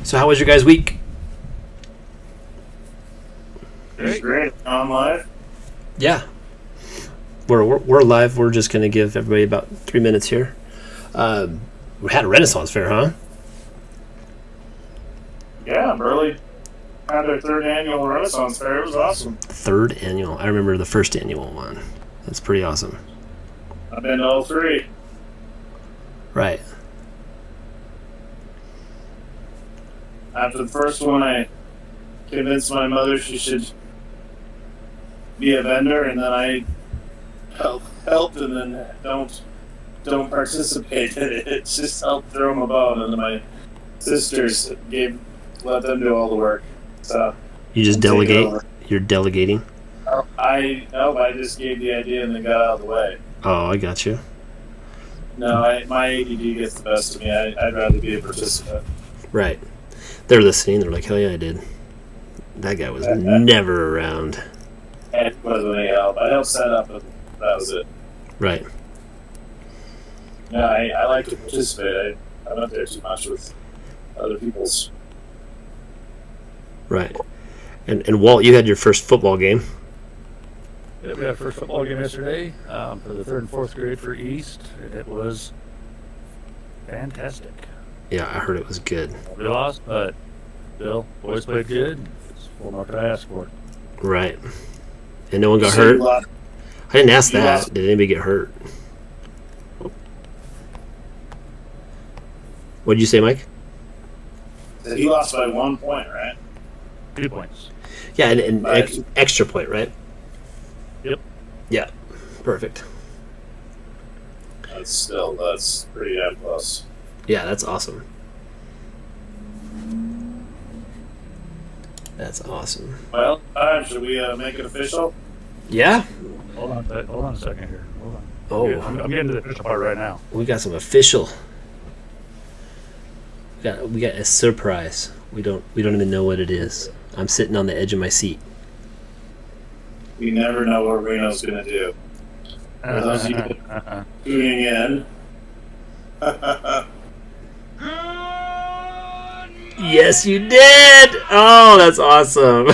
So how was your guys' week? It's great. I'm live. Yeah. We're live. We're just going to give everybody about 3 minutes here. We had a Renaissance fair, huh? Yeah, Burley had their third annual Renaissance fair. It was awesome. Third annual. I remember the first annual one. That's pretty awesome. I've been to all three. Right. After the first one, I convinced my mother she should be a vendor, and then I helped, and then don't participate in it. It's just help throw them a bone, and then my sisters let them do all the work. So You just delegate? You're delegating? I just gave the idea and then got out of the way. Oh, I got you. No, my ADD gets the best of me. I'd rather be a participant. Right. They're listening. They're like, hell yeah, I did. That guy was never around. It wasn't any help. I helped set up, but that was it. Right. Yeah, I like to participate. I'm not there too much with other people's. Right. And Walt, you had your first football game. Yeah, we had our first football game yesterday for the 3rd and 4th grade for East, and it was fantastic. Yeah, I heard it was good. We lost, but still, boys played good. What more could I ask for? Right. And no one got So hurt? you lost- I didn't ask you that. lost- Did anybody get hurt? What did you say, Mike? He lost by 1 point, right? 2 points. Yeah, and extra point, right? Yep. Yeah, perfect. That's pretty damn close. Yeah, that's awesome. That's awesome. Well, should we make it official? Yeah? Hold on a second here. Hold on. Oh, Yeah, I'm getting to the official part right now. we got some official. We got a surprise. We don't even know what it is. I'm sitting on the edge of my seat. We never know what Reno's going to do. For those of you tuning in. Yes, you did. Oh, that's awesome.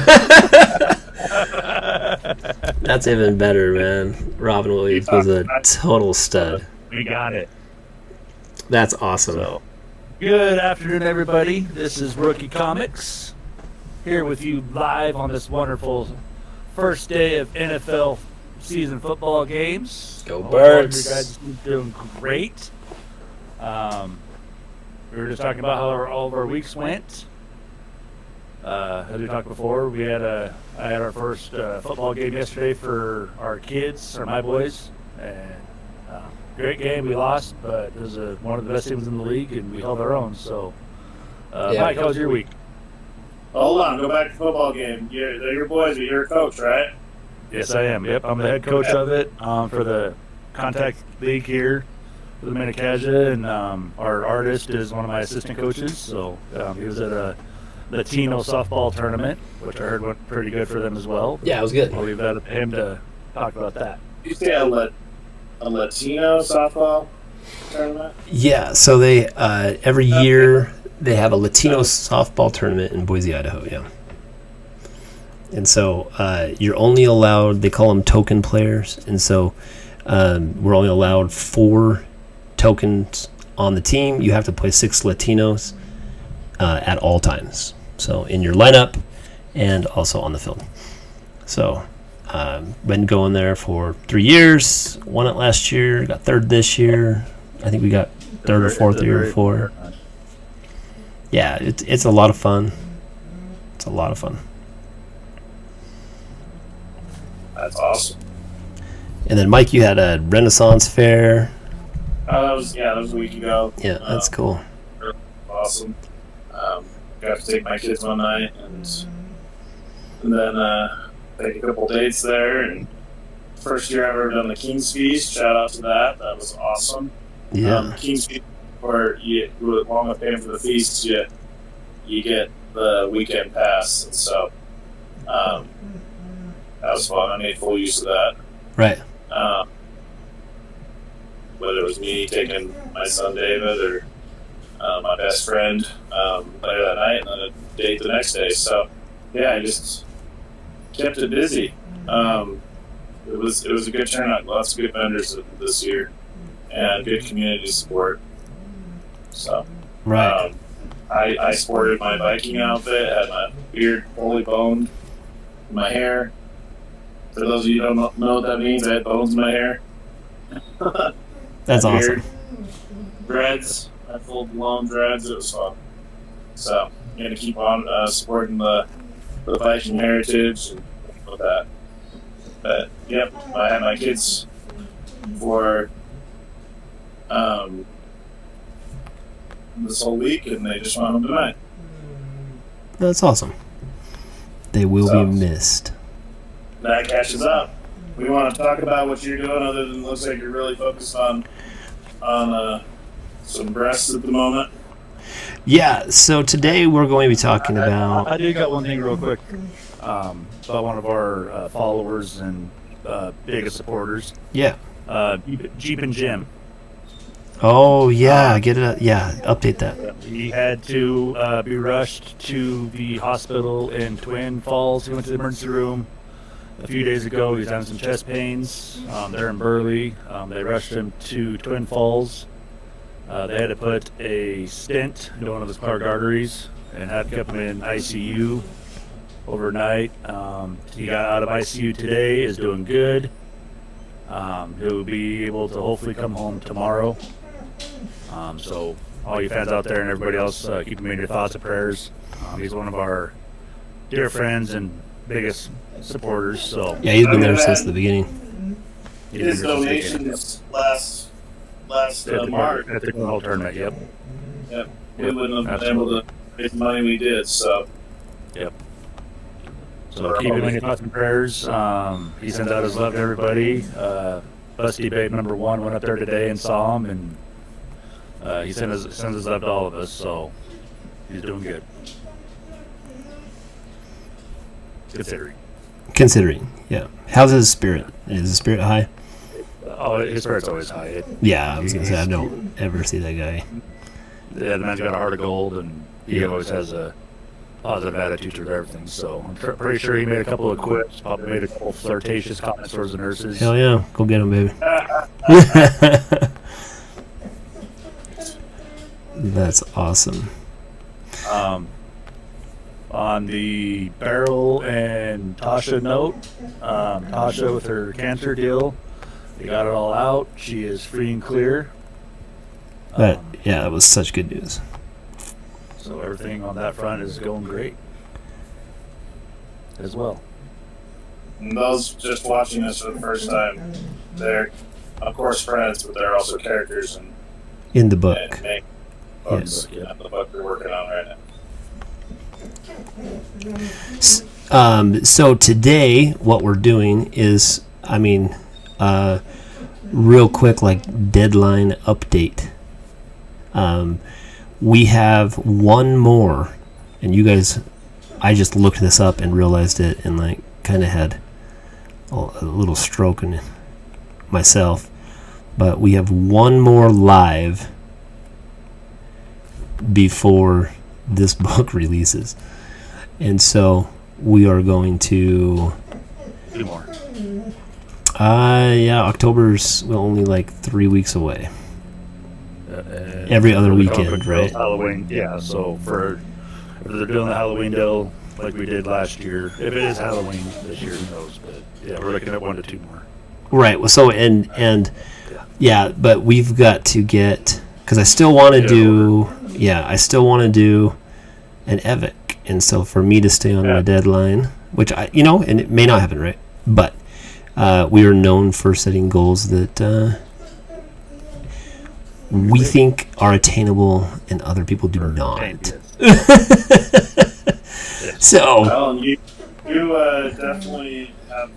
That's even better, man. Robin Williams was a total stud. We got it. That's awesome. So, good afternoon, everybody. This is Rookey Comics, here with you live on this wonderful first day of NFL season football games. Go Hope Birds. all of you guys are doing great. We were just talking about how all of our weeks went. As we talked before, I had our first football game yesterday for our kids, or my boys, and great game. We lost, but it was one of the best teams in the league, and we held our own. So, Mike, how was your week? Hold on, go back to the football game. They're your boys, but you're a coach, right? Yes, I am. Yep, I'm the head coach of it for the Contact League here for the Manicaja, and our artist is one of my assistant coaches. So he was at a Latino softball tournament, which I heard went pretty good for them as well. Yeah, it was good. I'll leave that up to him to talk about that. You say a Latino softball tournament? Yeah, so they every year they have a Latino softball tournament in Boise, Idaho. Yeah, and so you're only allowed. They call them token players, and so we're only allowed 4 tokens on the team. You have to play 6 Latinos at all times. So in your lineup and also on the field. So been going there for 3 years. Won it last year. Got 3rd this year. I think we got 3rd or 4th the year before. Yeah, it's a lot of fun. It's a lot of fun. That's awesome. And then Mike, you had a Renaissance fair. That was a week ago. Yeah, that's cool. Awesome. Got to take my kids one night and then take a couple dates there. And first year I've ever done the King's Feast. Shout out to that. That was awesome. Yeah. King's Feast, where along with paying for the feast, you get the weekend pass, and so that was fun. I made full use of that. Right. Whether it was me taking my son David or my best friend later that night, and then a date the next day. So, yeah, I just kept it busy. It was a good turnout. Lots of good vendors this year, and good community support. So, Right. I sported my Viking outfit, had my beard fully boned, my hair. For those of you who don't know what that means, I had bones in my hair. That's Beard, awesome. Dreads, I had full blown dreads. It was fun. So I'm gonna keep on supporting the Viking heritage and with that. But yep, I had my kids for this whole week, and they just went home tonight. That's awesome. They will So- be missed. That catches up. We want to talk about what you're doing, other than looks like you're really focused on some breasts at the moment. Yeah, so today we're going to be talking about... I did got one thing real quick about one of our followers and biggest supporters, Yeah. Jeep and Jim. Oh, yeah, get it. Yeah, update that. He had to be rushed to the hospital in Twin Falls. He went to the emergency room a few days ago. He was having some chest pains. They're in Burley. They rushed him to Twin Falls. They had to put a stent into one of his clogged arteries and had to keep him in ICU overnight. He got out of ICU today, is doing good. He'll be able to hopefully come home tomorrow. So all you fans out there and everybody else, keep him in your thoughts and prayers. He's one of our dear friends and biggest supporters. So Yeah, he's been there since the beginning. he's His been there since the beginning. donations last At the March. at the Cornhole tournament. Yep. Yep. We Yep, wouldn't have been absolutely. able to raise the money we did. So Yep. So keep him in your thoughts and prayers. He sends out his love to everybody. Busty Babe #1 went up there today and saw him, and he sends his love to all of us. So he's doing good. Considering. Yeah. How's his spirit? Is his spirit high? Oh, his spirit's always high. Yeah, I was going to say, I don't ever see that guy. The man's got a heart of gold, and he always has a positive attitude toward everything. So I'm pretty sure he made a couple of quips, probably made a couple flirtatious comments towards the nurses. Hell yeah. Go get him, baby. That's awesome. On the Beryl and Tasha note, Tasha with her cancer deal, they got it all out. She is free and clear. But, yeah, that was such good news. So everything on that front is going great as well. and those just watching this for the first time, they're of course friends, but they're also characters In the book. and make books. Yes. Yeah, the book we're working on right now. So today, what we're doing is, real quick, like deadline update. We have one more, and you guys, I just looked this up and realized it, and like kind of had a little stroke in myself. But we have one more live before this book releases. And so we are going to... 2 more. October's only like 3 weeks away. Every other weekend, right? Halloween, yeah. So if they're doing the Halloween deal like we did last year, if it is Halloween this year, who knows? But yeah, we're looking at 1 to 2 more. Right. Well, so but we've got to get, because I still want to do an Evic, and so for me to stay on my deadline, which and it may not happen, right? But we are known for setting goals that we think are attainable and other people do not. So Well, you definitely have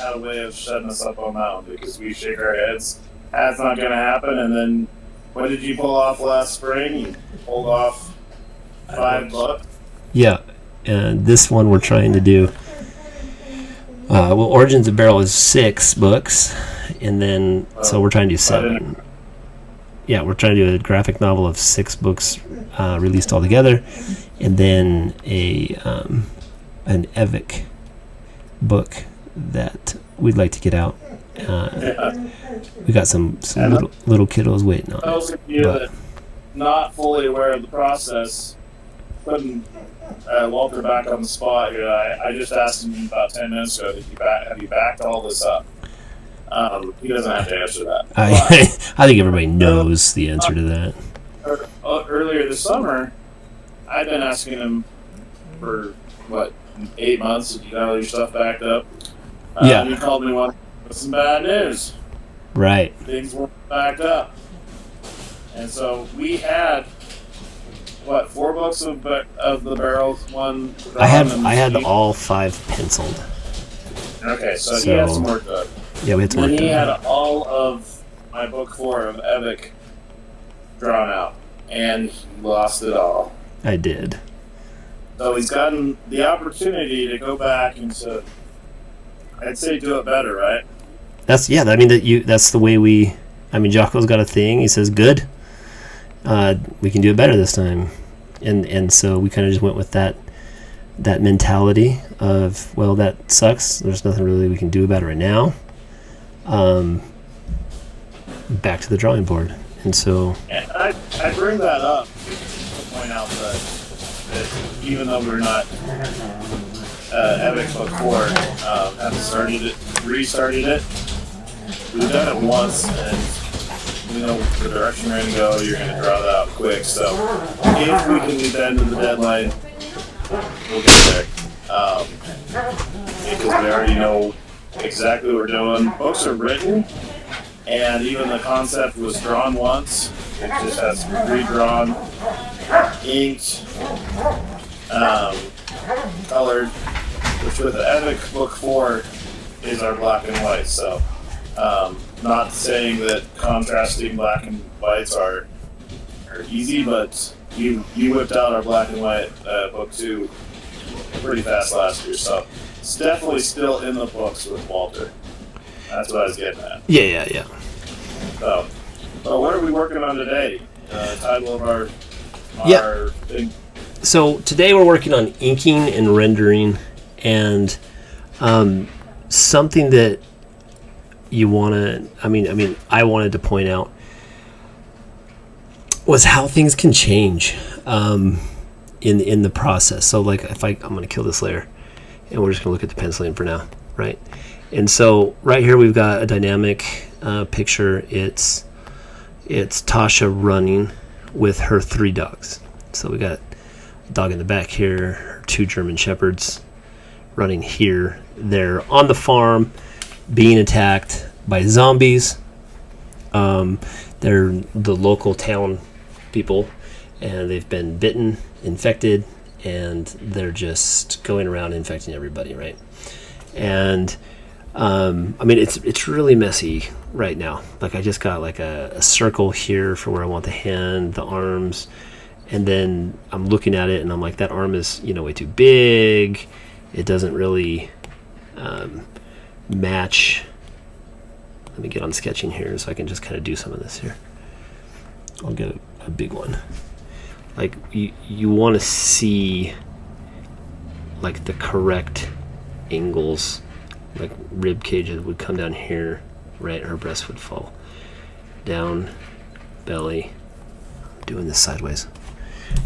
had a way of shutting us up on that one, because we shake our heads. That's not going to happen. And then, what did you pull off last spring? You pulled off 5 books. yeah, and this one we're trying to do. Origins of Barrel is 6 books, and then so we're trying to do 7. we're trying to do a graphic novel of 6 books released all together, and then an Evic book that we'd like to get out. We got some little kiddos waiting on it. Those of you that not fully aware of the process, putting Walter back on the spot here. I just asked him about 10 minutes ago, have you backed all this up? He doesn't have to answer that. I think everybody knows the answer to that. Earlier this summer, I've been asking him for, 8 months, if you got all your stuff backed up. Yeah. He called me with some bad news. Right. Things weren't backed up. And so we had, 4 books of the barrels, one... I had all 5 penciled. Okay, so he had some work done. Yeah, we had some work done. And he had all of my book 4 of Evic drawn out. And he lost it all. I did. So he's gotten the opportunity to go back and to, I'd say, do it better, right? That's the way we. Jocko's got a thing. He says, "Good, we can do it better this time," and so we kind of just went with that mentality of, well, that sucks. There's nothing really we can do about it right now. Back to the drawing board, and so. And I bring that up to point out that even though we're not Evic Book 4 haven't restarted it. We've done it once, and we know the direction we're going to go. You're going to draw that out quick. So if we can get that into the deadline, we'll get there. Because we already know exactly what we're doing. Books are written, and even the concept was drawn once. It just has to be redrawn, inked, colored, which with the Evic Book 4 is our black and white. So, not saying that contrasting black and whites are easy, but you whipped out our black and white Book 2 pretty fast last year. So, it's definitely still in the books with Walter. That's what I was getting at. Yeah. So, what are we working on today? Title of our thing. So today we're working on inking and rendering, and something that you want to. I wanted to point out was how things can change in the process. So, like, I'm going to kill this layer, and we're just going to look at the penciling for now, right? And so right here we've got a dynamic picture. It's Tasha running with her 3 dogs. So we got a dog in the back here, her 2 German Shepherds running here. They're on the farm being attacked by zombies. They're the local town people, and they've been bitten, infected, and they're just going around infecting everybody, right? And it's really messy right now. Like, I just got like a circle here for where I want the hand, the arms, and then I'm looking at it and I'm like, that arm is, way too big. It doesn't really match. Let me get on sketching here so I can just kind of do some of this here. I'll get a big one. Like, you want to see like the correct angles. Like, rib cages would come down here, right? Her breast would fall down, belly. I'm doing this sideways.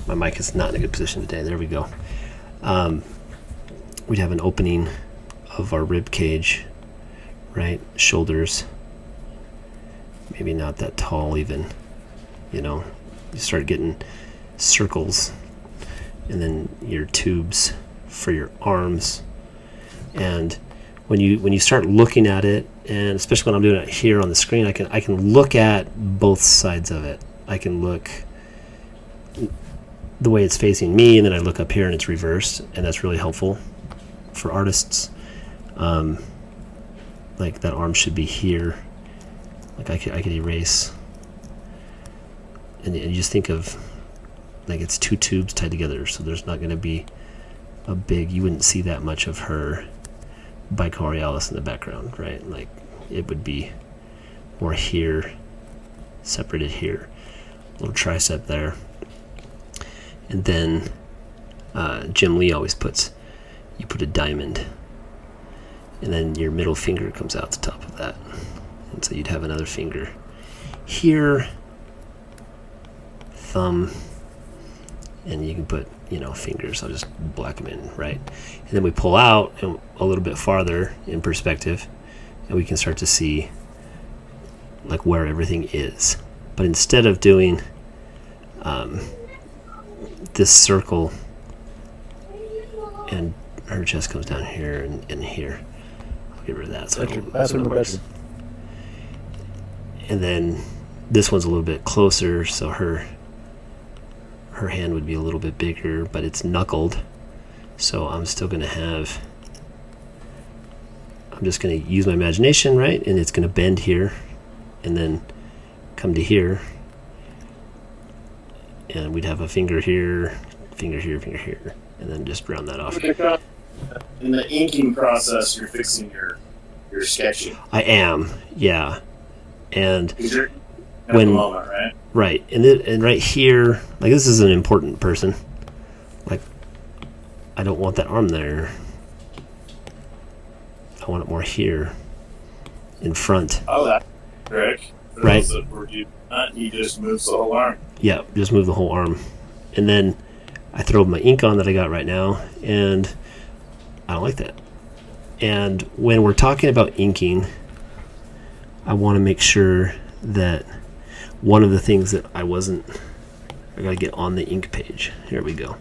My mic is not in a good position today. There we go. We'd have an opening of our rib cage, right? Shoulders, maybe not that tall even. You start getting circles, and then your tubes for your arms. And when you start looking at it, and especially when I'm doing it here on the screen, I can look at both sides of it. I can look the way it's facing me, and then I look up here and it's reversed, and that's really helpful for artists. Like, that arm should be here. Like, I could erase, and you just think of, like, it's 2 tubes tied together, so there's not going to be you wouldn't see that much of her bicoriolis in the background, right? Like, it would be more here, separated here, little tricep there. And then Jim Lee always you put a diamond, and then your middle finger comes out the top of that, and so you'd have another finger here, thumb, and you can put fingers. I'll just black them in, right? And then we pull out a little bit farther in perspective, and we can start to see like where everything is. But instead of doing this circle, and her chest comes down here and here, I'll get rid of that. So and then this one's a little bit closer, so her hand would be a little bit bigger, but it's knuckled. So I'm still going to have, I'm just going to use my imagination, right? And it's going to bend here and then come to here. And we'd have a finger here, finger here, finger here, and then just round that off. In the inking process, you're fixing your sketching. I am, yeah. And You're at when the moment, right? right, and right here, like this is an important person. Like, I don't want that arm there. I want it more here, in front. Oh, that's trick. For Right. those that were he just moves the whole arm. Yeah, just move the whole arm. And then I throw my ink on that I got right now, and I don't like that. And when we're talking about inking, I want to make sure that one of the things that I got to get on the ink page. Here we go.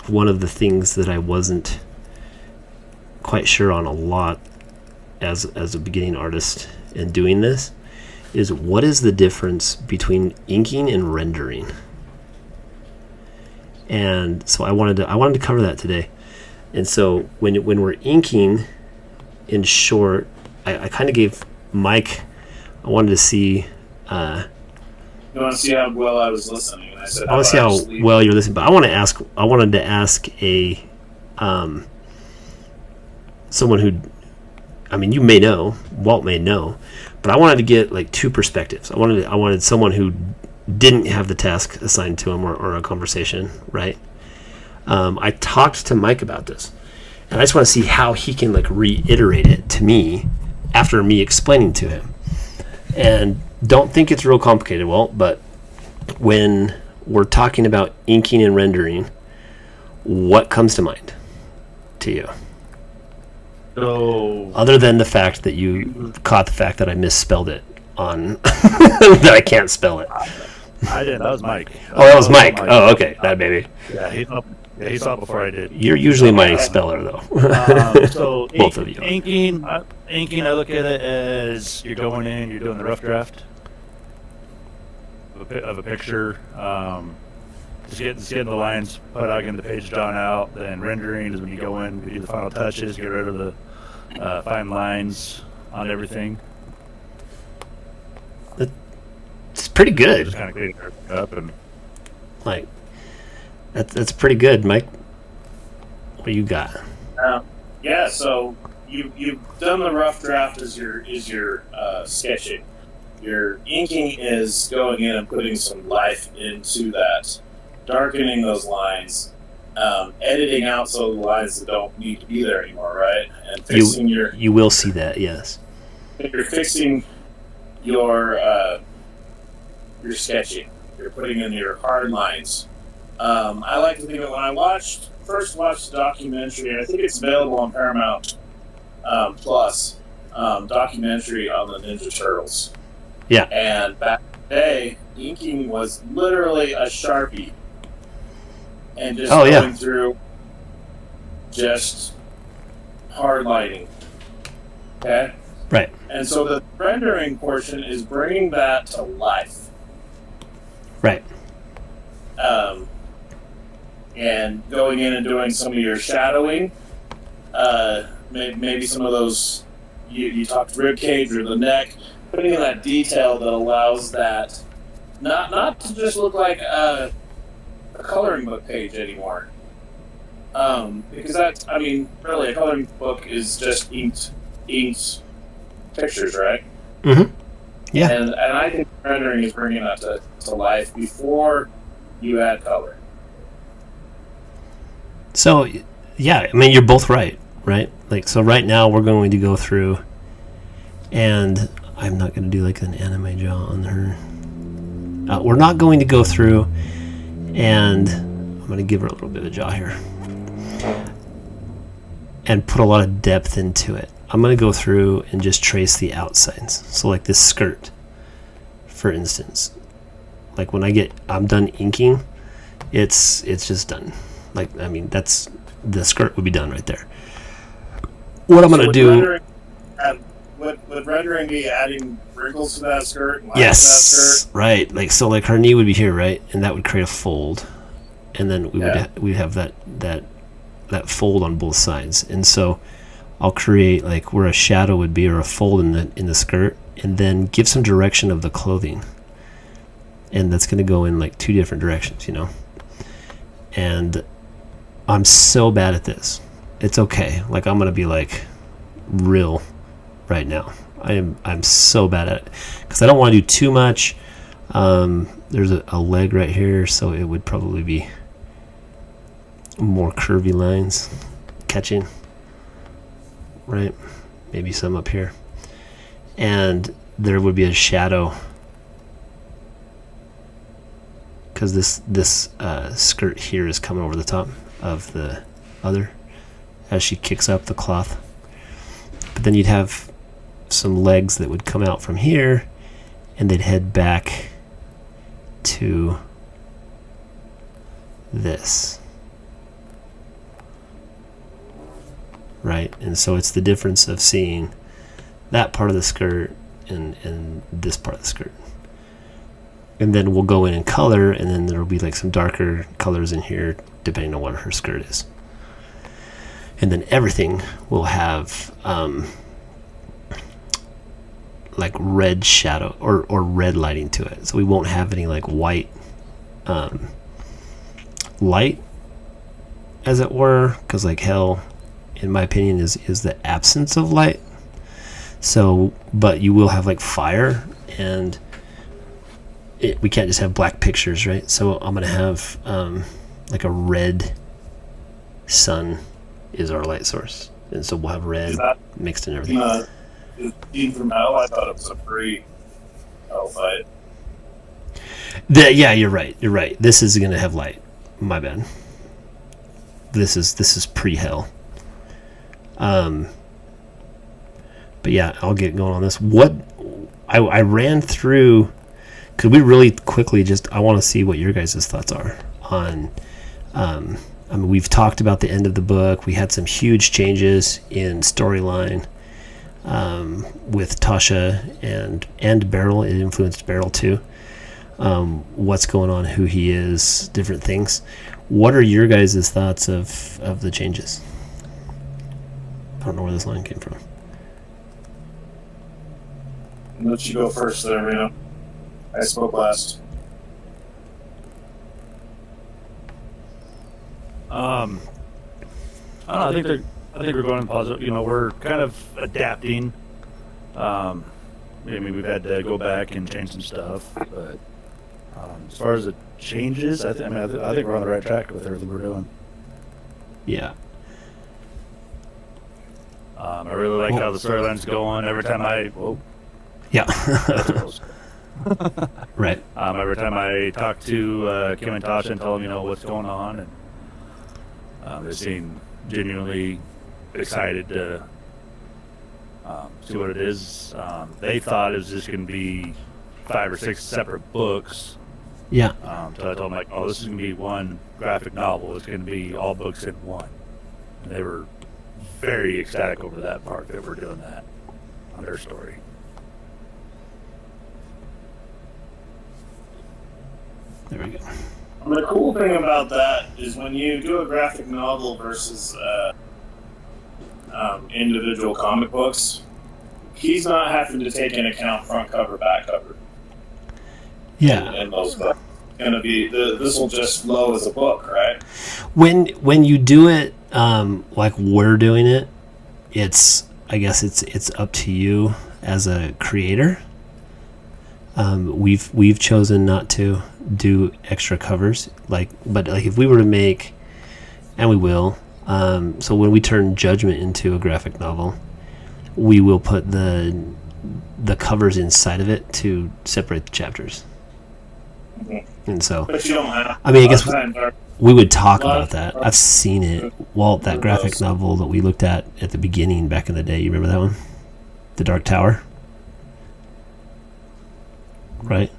One of the things that I wasn't quite sure on a lot as a beginning artist and doing this is, what is the difference between inking and rendering? And so I wanted to cover that today. And so when we're inking, in short, I kind of gave Mike, I wanted to see. You want to see how well I was listening? And I said, I want to see how well you're listening, but I wanted to ask a someone who, I mean, you may know, Walt may know, but I wanted to get like two perspectives. I wanted someone who didn't have the task assigned to him or a conversation, right? I talked to Mike about this, and I just want to see how he can like reiterate it to me after me explaining to him. And don't think it's real complicated, Walt, but when we're talking about inking and rendering, what comes to mind to you? So, Other than the fact that you caught the fact that I misspelled it on that I can't spell it. I didn't. That was Mike. Oh, that was Mike. Oh, okay. That baby. Yeah, he saw it before I did. You're usually my speller, though. So Both of you. Inking, I look at it as you're going in, you're doing the rough draft of a picture. Just getting the lines put out, getting the page drawn out. Then rendering is when you go in, you do the final touches, get rid of the fine lines on everything. It's pretty good. Just kind of cleaning it up and Like, that's pretty good, Mike. What do you got? Yeah, so you've done the rough draft as your sketching. Your inking is going in and putting some life into that, darkening those lines, editing out some of the lines that don't need to be there anymore, right? And fixing You will see that, yes. You're fixing your sketching. You're putting in your hard lines. I like to think of when I first watched the documentary, and I think it's available on Paramount Plus, documentary on the Ninja Turtles. Yeah. And back in the day, inking was literally a Sharpie. And just going through just hard lighting. Okay? Right. And so the rendering portion is bringing that to life. Right. And going in and doing some of your shadowing, maybe some of those, you talked rib cage or the neck, putting in that detail that allows that not to just look like a coloring book page anymore. Because that's, I mean, really, a coloring book is just inked pictures, right? Mm-hmm. Yeah. And I think rendering is bringing that to life before you add color. So, yeah, I mean, you're both right? Like, so right now we're going to go through, and I'm not going to do like an anime jaw on her. We're not going to go through, and I'm going to give her a little bit of a jaw here and put a lot of depth into it. I'm going to go through and just trace the outsides. So like this skirt, for instance, like when I'm done inking, it's just done. Like, I mean, that's, the skirt would be done right there. What I'm going to do... Would rendering be adding wrinkles to that skirt? And yes, to that skirt? Right. Like, so like her knee would be here, right? And that would create a fold. And then we'd have that fold on both sides. And so I'll create like where a shadow would be, or a fold in the skirt, and then give some direction of the clothing. And that's going to go in like two different directions, And I'm so bad at this. It's okay. Like, I'm going to be like real right now. I'm so bad at it because I don't want to do too much. There's a leg right here, so it would probably be more curvy lines catching, right? Maybe some up here, and there would be a shadow because this skirt here is coming over the top of the other as she kicks up the cloth. But then you'd have some legs that would come out from here, and they'd head back to this. Right? And so it's the difference of seeing that part of the skirt and this part of the skirt. And then we'll go in and color, and then there'll be like some darker colors in here depending on what her skirt is. And then everything will have like red shadow or red lighting to it. So we won't have any like white light, as it were, because like hell, in my opinion, is the absence of light. So, but you will have like fire, and we can't just have black pictures, right? So I'm gonna have like a red sun is our light source, and so we'll have red mixed in everything. Scene from hell, I thought it was a pre-hell fight. Yeah, you're right. This is gonna have light. My bad. This is pre-hell. But yeah, I'll get going on this. What I ran through. Could we really quickly I want to see what your guys' thoughts are on. I mean, we've talked about the end of the book. We had some huge changes in storyline with Tasha and Beryl. It influenced Beryl too. What's going on, who he is, different things. What are your guys' thoughts of the changes? I don't know where this line came from. I'll let you go first there, Reno. I spoke last. I don't know, I think we're going positive. We're kind of adapting. I mean, we've had to go back and change some stuff, but as far as the changes, I think we're on the right track with everything we're doing. Yeah. I really like how the storyline's going. Every time yeah. That's close. Right. Every time I talk to Kim and Tasha and tell them, what's going on, and they seem genuinely excited to see what it is. They thought it was just going to be 5 or 6 separate books. Yeah. So I told them, this is going to be one graphic novel. It's going to be all books in one. And they were very ecstatic over that part, that we're doing that on their story. There we go. The cool thing about that is when you do a graphic novel versus individual comic books, he's not having to take into account front cover, back cover. Yeah. In those books. This will just flow as a book, right? When you do it like we're doing it, I guess it's up to you as a creator We've chosen not to do extra covers, but if we were to make, and we will. So when we turn Judgment into a graphic novel, we will put the covers inside of it to separate the chapters. And so, But you don't have. I mean, I guess we would talk about that. I've seen it. Walt, that graphic novel that we looked at the beginning back in the day. You remember that one? The Dark Tower? Right?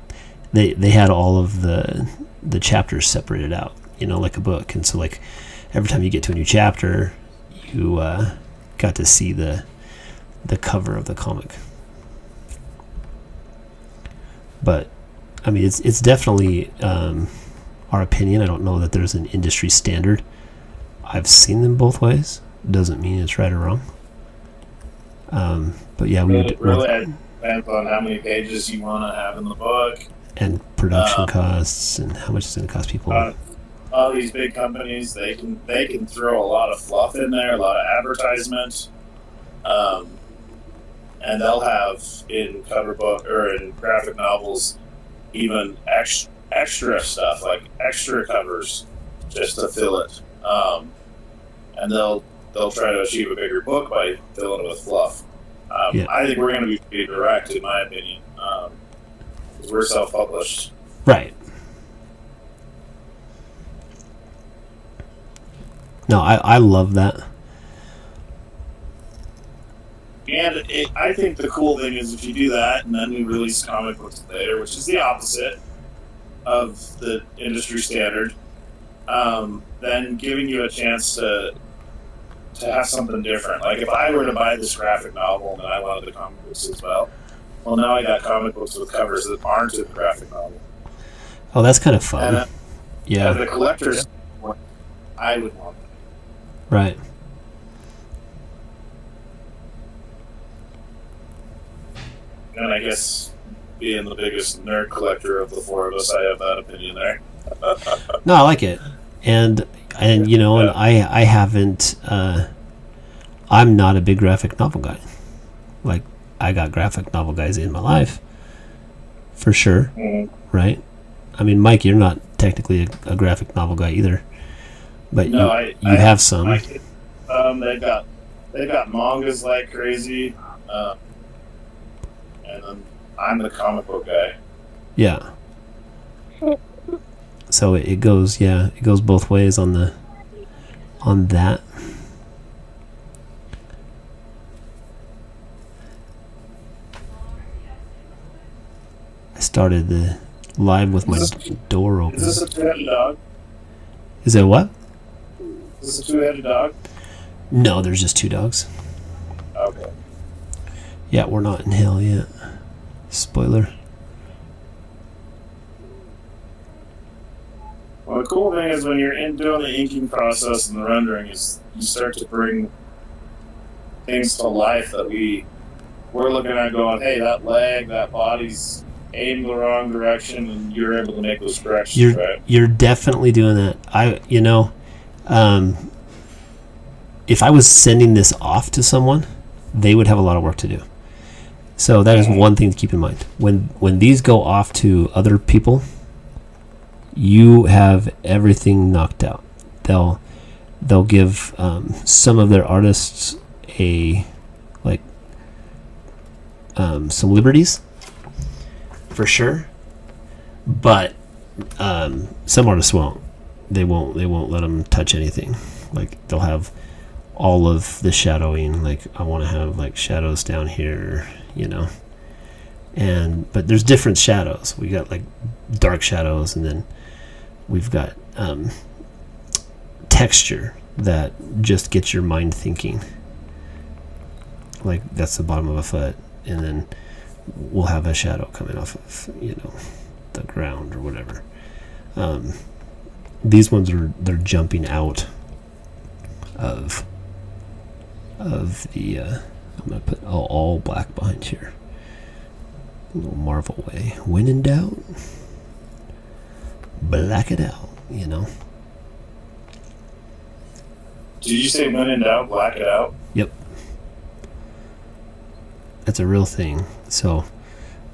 They had all of the chapters separated out, like a book. And so, like, every time you get to a new chapter, you got to see the cover of the comic. But I mean, it's definitely our opinion. I don't know that there's an industry standard. I've seen them both ways. Doesn't mean it's right or wrong. But yeah, it really depends on how many pages you want to have in the book, and production costs, and how much it's going to cost people. All these big companies, they can throw a lot of fluff in there, a lot of advertisement, and they'll have in cover book or in graphic novels even extra stuff, like extra covers, just to fill it. And they'll try to achieve a bigger book by filling it with fluff. I think we're going to be pretty direct, in my opinion, because we're self-published. Right. No, I love that. And I think the cool thing is if you do that and then we release comic books later, which is the opposite of the industry standard, then giving you a chance to have something different. Like if I were to buy this graphic novel and I wanted the comic books as well now I got comic books with covers that aren't in the graphic novel. Oh, that's kind of fun. And, yeah. As a collector's, I would want that. Right. And I guess being the biggest nerd collector of the four of us, I have that opinion there. No, I like it. And and I haven't I'm not a big graphic novel guy. Like, I got graphic novel guys in my life for sure. Mm-hmm. Right? I mean, Mike, you're not technically a graphic novel guy either. But no, you have some. They've got mangas like crazy. And then I'm the comic book guy. Yeah. So it goes both ways on that. I started the live with my door open. Is this a two-headed dog? Is it what? Is this a two-headed dog? No, there's just two dogs. Okay. Yeah, we're not in hell yet. Spoiler. Well, the cool thing is when you're doing the inking process and the rendering is you start to bring things to life that we're looking at going, hey, that leg, that body's aimed the wrong direction, and you're able to make those corrections, right? You're definitely doing that. If I was sending this off to someone, they would have a lot of work to do. So that is one thing to keep in mind. When these go off to other people, you have everything knocked out. They'll give some of their artists some liberties, for sure. But some artists won't. They won't let them touch anything. Like, they'll have all of the shadowing. Like, I want to have like shadows down here, but there's different shadows. We got like dark shadows, and then we've got texture that just gets your mind thinking. Like, that's the bottom of a foot, and then we'll have a shadow coming off of the ground or whatever. These ones they're jumping out of the I'm gonna put all black behind here. A little Marvel way. When in doubt, black it out, Did you say when in doubt, black it out? Yep. That's a real thing. So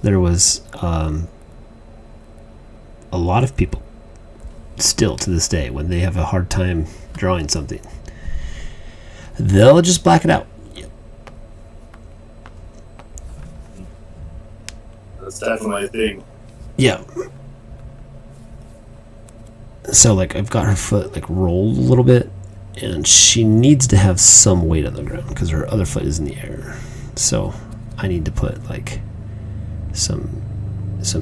there was a lot of people still to this day when they have a hard time drawing something, they'll just black it out. That's definitely a thing. Yeah. So like I've got her foot like rolled a little bit, and she needs to have some weight on the ground because her other foot is in the air. So I need to put like some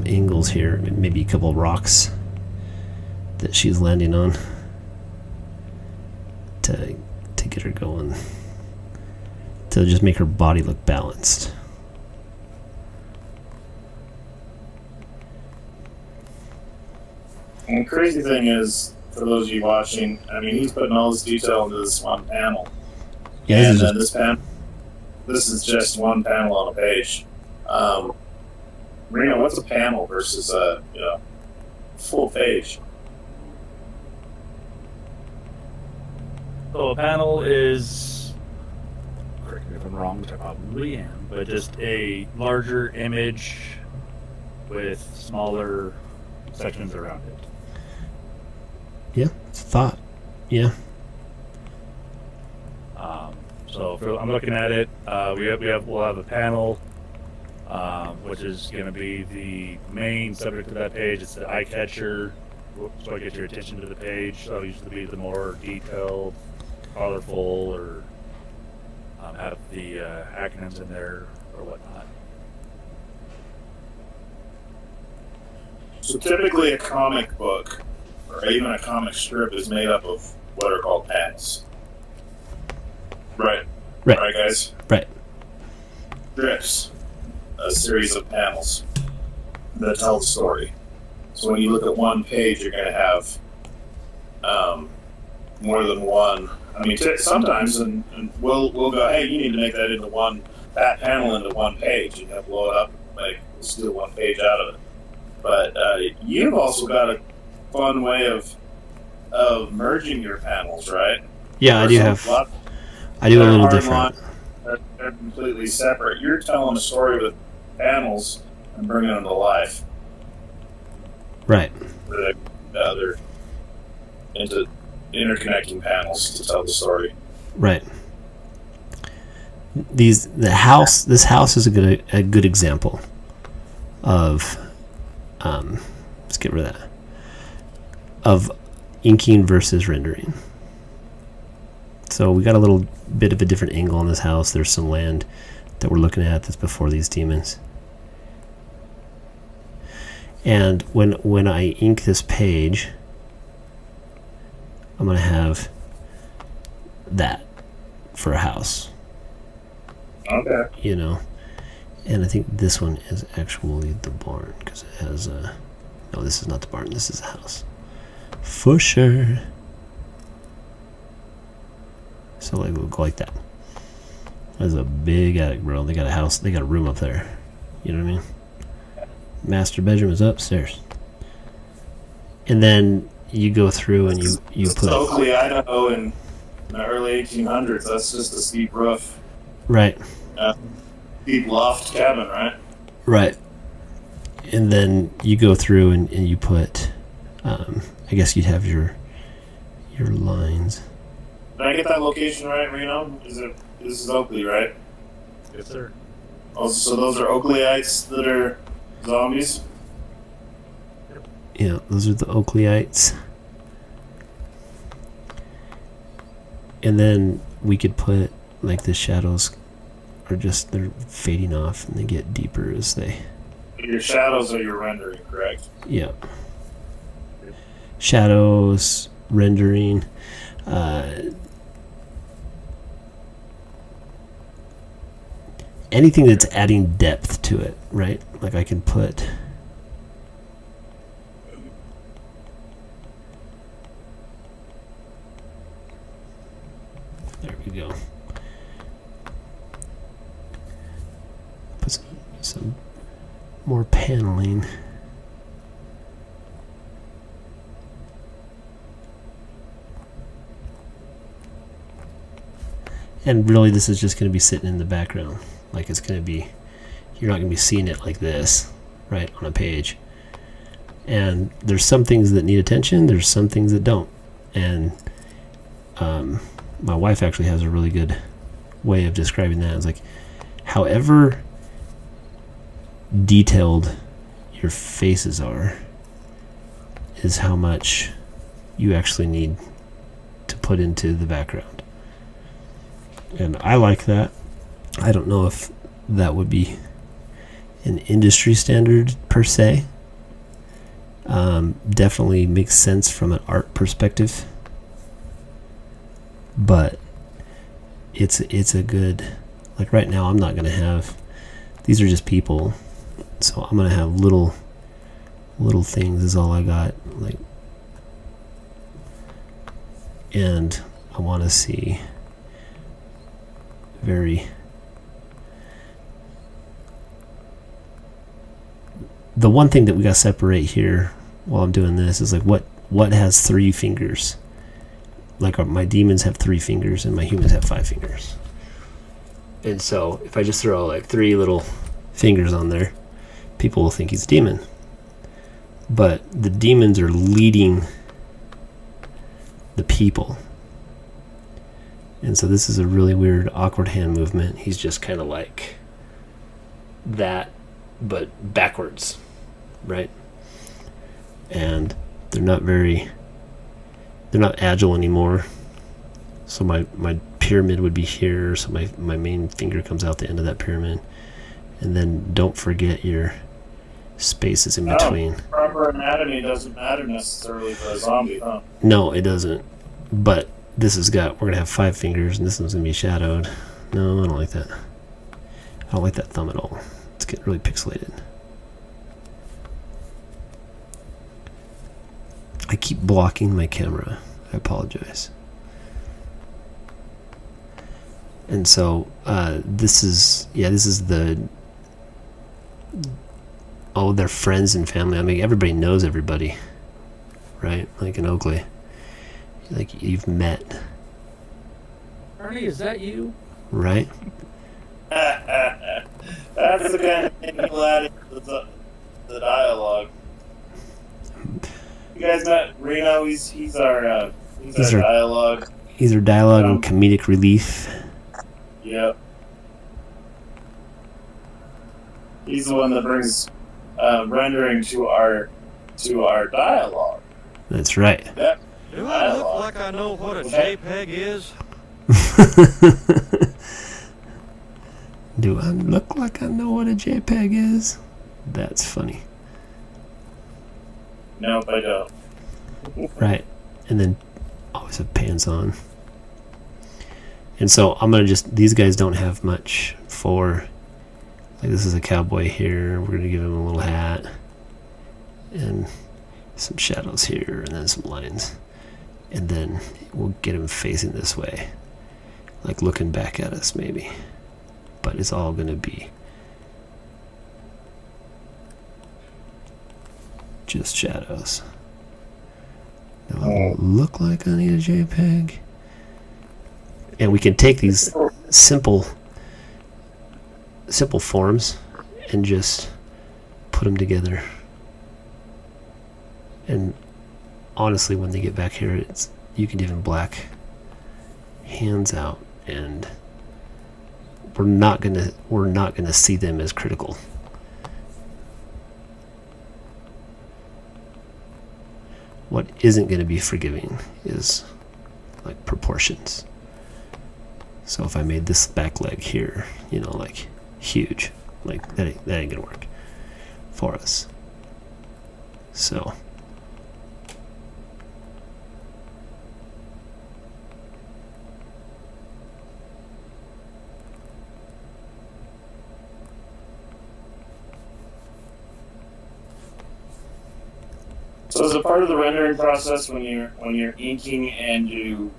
angles here, maybe a couple of rocks that she's landing on to get her going, to just make her body look balanced. And the crazy thing is, for those of you watching, I mean, he's putting all this detail into this one panel. Yeah, and then this is just one panel on a page. Reno, what's a panel versus a full page? So a panel is, correct me if I'm wrong, which I probably am, but just a larger image with smaller sections around it. Yeah, it's a thought. Yeah. So I'm looking at it. We'll have a panel, which is going to be the main subject of that page. It's the eye catcher, so I get your attention to the page. So it'll usually be the more detailed, colorful, or have the acronyms in there or whatnot. So typically a comic book or even a comic strip is made up of what are called panels. Right, guys? Right. Strips, a series of panels that tell the story. So when you look at one page, you're going to have more than one. I mean, sometimes, and we'll go, hey, you need to make that panel into one page. You have to blow it up, like, steal one page out of it. But you've also got a fun way of merging your panels, right? Yeah, I do a little different. They're completely separate. You're telling a story with panels and bringing them to life. Right. They're into interconnecting panels to tell the story. Right. This house is a good example of let's get rid of that, of inking versus rendering. So we got a little bit of a different angle on this house. There's some land that we're looking at that's before these demons. And when I ink this page, I'm going to have that for a house. Okay. You know, and I think this one is actually the barn because it has a. No, this is not the barn. This is a house, for sure. So like we'll go like that. There's a big attic, bro. They got a house. They got a room up there. You know what I mean? Master bedroom is upstairs. And then you go through and you put Oakley, Idaho, in the early 1800s. That's just a steep roof. Right. Deep loft cabin, right? Right. And then you go through and you put, I guess you'd have your lines. Did I get that location right, Reno? This is Oakley, right? Yes, sir. Oh, so those are Oakleyites that are zombies? Yeah, those are the Oakleyites. And then we could put, like, the shadows are just, they're fading off and they get deeper as they... Your shadows are your rendering, correct? Yeah. Shadows, rendering, anything that's adding depth to it, right? Like I can put... There we go. Put some more paneling. And really this is just going to be sitting in the background. Like it's going to be, you're not going to be seeing it like this. right, on a page. And there's some things that need attention, there's some things that don't. And my wife actually has a really good way of describing that. It's like, however detailed your faces are is how much you actually need to put into the background. And I like that. I don't know if that would be an industry standard per se. Definitely makes sense from an art perspective, but it's a good, like right now I'm not gonna have, these are just people, so I'm gonna have little things is all I got, like, and I want to see the one thing that we got to separate here while I'm doing this is like what has 3 fingers. Like my demons have 3 fingers and my humans have 5 fingers. And so if I just throw like 3 little fingers on there, people will think he's a demon. But the demons are leading the people. And so this is a really weird, awkward hand movement. He's just kind of like that, but backwards, right? And they're not agile anymore. So my pyramid would be here, so my main finger comes out the end of that pyramid. And then don't forget your spaces in between. Proper anatomy doesn't matter necessarily for a zombie, huh? No, it doesn't. But we're going to have 5 fingers, and this one's going to be shadowed. No, I don't like that. I don't like that thumb at all. It's getting really pixelated. I keep blocking my camera. I apologize. And so this is their friends and family. I mean, everybody knows everybody, right? Like in Oakley, like you've met. Ernie, is that you? Right. That's the kind of thing people add into the dialogue. You guys met Reno? He's our dialogue. He's our dialogue and comedic relief. Yep. He's the one that brings rendering to our dialogue. That's right. Yep. Do I look like I know what a JPEG is? Do I look like I know what a JPEG is? That's funny. Nope, I don't. Right. And then always have pants on. And so I'm going to these guys don't have much for, like this is a cowboy here. We're going to give him a little hat. And some shadows here and then some lines. And then we'll get him facing this way. Like looking back at us maybe. But it's all going to be just shadows. Do I look like I need a JPEG? And we can take these simple forms and just put them together. And honestly, when they get back here, you can even black hands out, and we're not gonna see them as critical. What isn't going to be forgiving is like proportions. So if I made this back leg here, like huge, like that ain't gonna work for us. So So as a part of the rendering process, when you're inking and you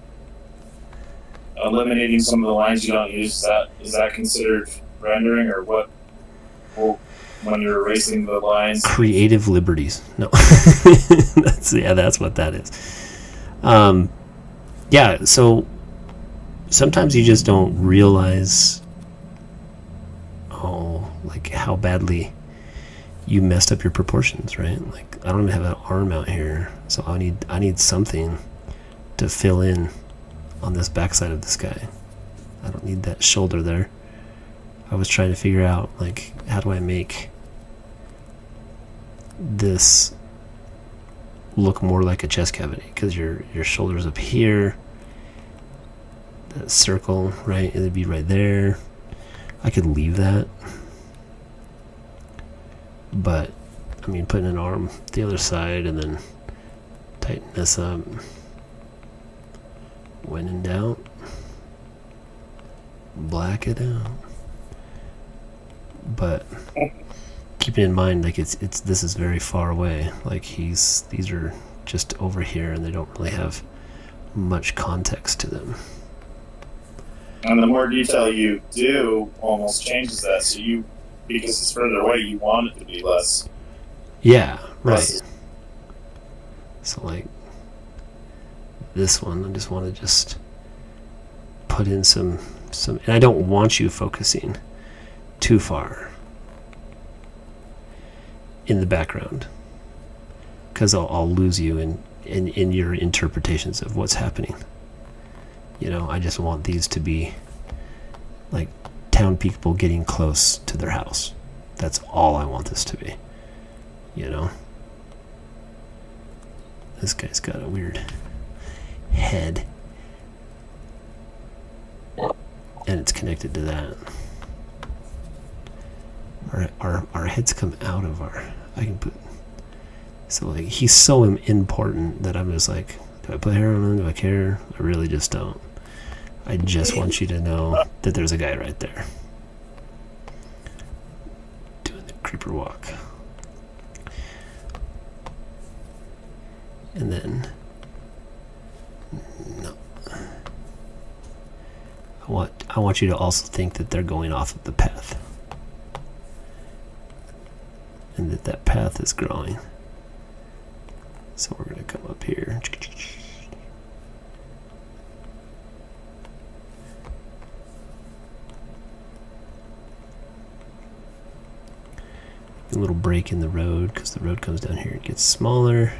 eliminating some of the lines you don't use, is that considered rendering, or what? Well, when you're erasing the lines, creative liberties. No, that's what that is. Yeah. So sometimes you just don't realize, like how badly you messed up your proportions, right? Like, I don't even have an arm out here, so I need something to fill in on this backside of this guy. I don't need that shoulder there. I was trying to figure out, like, how do I make this look more like a chest cavity? Because your shoulder's up here. That circle, right? It'd be right there. I could leave that. But, I mean, putting an arm the other side and then tighten this up. When in doubt, black it out. But keeping in mind, like, it's this is very far away. Like, these are just over here and they don't really have much context to them. And the more detail you do, almost changes that. So because it's further away, you want it to be less. Yeah, right. Less. So, like, this one, I just want to put in some, and I don't want you focusing too far in the background, because I'll lose you in your interpretations of what's happening. You know, I just want these to be like town people getting close to their house. That's all I want this to be. You know? This guy's got a weird head. And it's connected to that. Our heads come out of I can put... So, like, he's so important that I'm just like, do I put hair on him? Do I care? I really just don't. I just want you to know that there's a guy right there. Doing the creeper walk. And then... No. I want you to also think that they're going off of the path. And that path is growing. So we're going to come up here. A little break in the road, because the road comes down here. It gets smaller.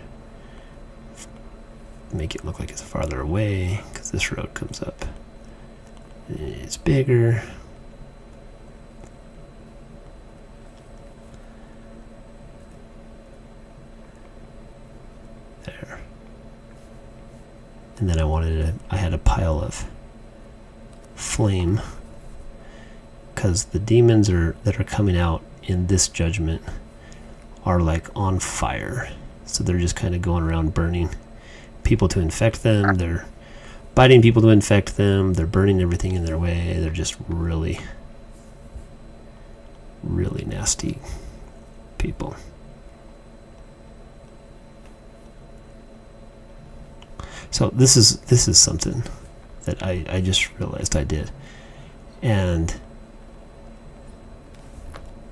Make it look like it's farther away, because this road comes up. It's bigger. There. And then I had a pile of flame, because the demons that are coming out in this judgment are like on fire. So they're just kind of going around burning people to infect them. They're biting people to infect them. They're burning everything in their way. They're just really, really nasty people. So this is something that I just realized I did. And